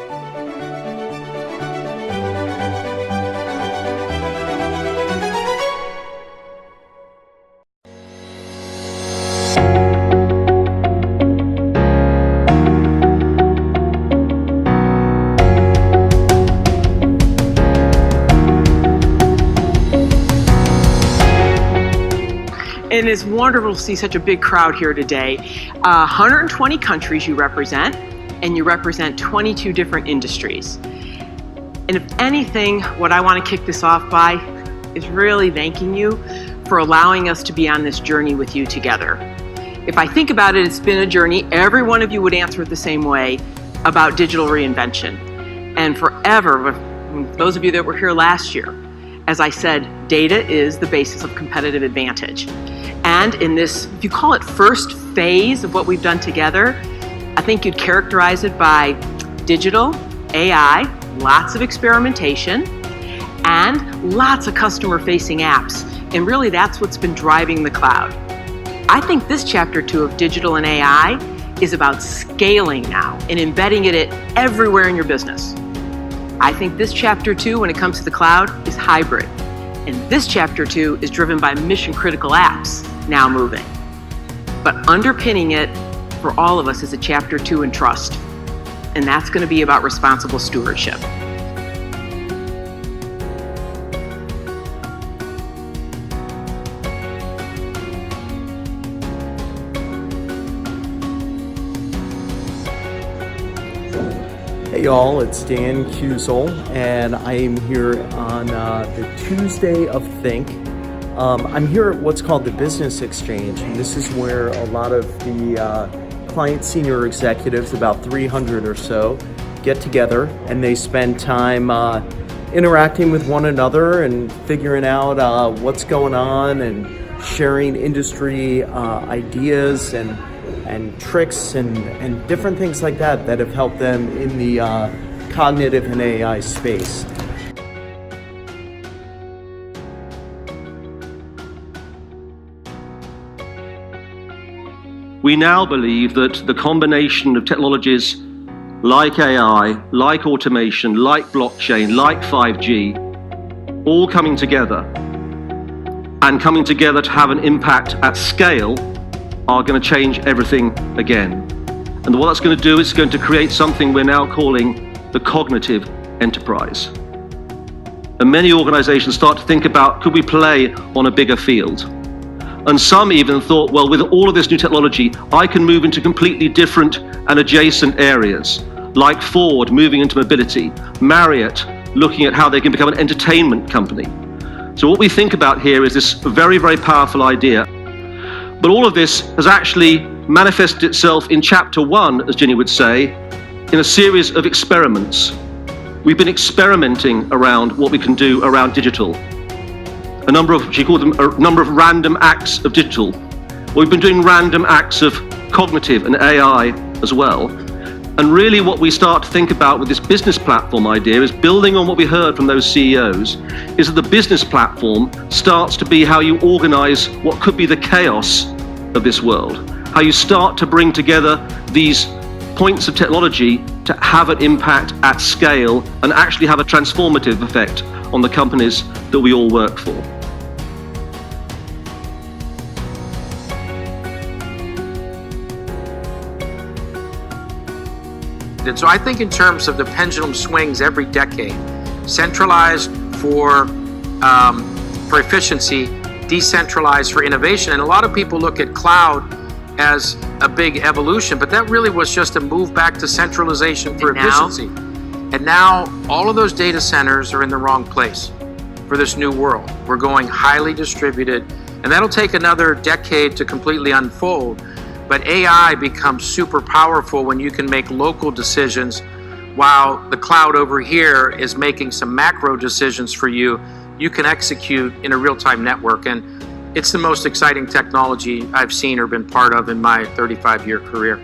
And it's wonderful to see such a big crowd here today. 120 countries you represent, and you represent 22 different industries. And if anything, what I want to kick this off by is really thanking you for allowing us to be on this journey with you together. If I think about it, it's been a journey. Every one of you would answer it the same way about digital reinvention. And forever, those of you that were here last year, as I said, data is the basis of competitive advantage. And in this, if you call it first phase of what we've done together, I think you'd characterize it by digital, AI, lots of experimentation, and lots of customer-facing apps. And really that's what's been driving the cloud. I think this chapter 2 of digital and AI is about scaling now and embedding it everywhere in your business. I think this chapter 2, when it comes to the cloud, is hybrid. And this chapter 2 is driven by mission-critical apps now moving. But underpinning it for all of us is a chapter 2 in trust. And that's going to be about responsible stewardship. Hey y'all, it's Dan Cusel, and I am here on the Tuesday of Think. I'm here at what's called the Business Exchange, and this is where a lot of the client senior executives, about 300 or so, get together and they spend time interacting with one another and figuring out what's going on and sharing industry ideas and tricks and different things like that that have helped them in the cognitive and AI space. We now believe that the combination of technologies like AI, like automation, like blockchain, like 5G, all coming together to have an impact at scale are going to change everything again. And what that's going to do is going to create something we're now calling the cognitive enterprise. And many organizations start to think about, could we play on a bigger field? And some even thought, well, with all of this new technology, I can move into completely different and adjacent areas, like Ford moving into mobility, Marriott looking at how they can become an entertainment company. So what we think about here is this very, very powerful idea. But all of this has actually manifested itself in chapter 1, as Ginny would say, in a series of experiments. We've been experimenting around what we can do around digital. A number of, she called them a number of random acts of digital. We've been doing random acts of cognitive and AI as well. And really what we start to think about with this business platform idea is building on what we heard from those CEOs, is that the business platform starts to be how you organize what could be the chaos of this world. How you start to bring together these points of technology to have an impact at scale and actually have a transformative effect on the companies that we all work for. And so I think in terms of the pendulum swings every decade, centralized for efficiency, decentralized for innovation. And a lot of people look at cloud as a big evolution, but that really was just a move back to centralization for efficiency. And now all of those data centers are in the wrong place for this new world. We're going highly distributed, and that'll take another decade to completely unfold. But AI becomes super powerful when you can make local decisions while the cloud over here is making some macro decisions for you. You can execute in a real-time network, and it's the most exciting technology I've seen or been part of in my 35-year career.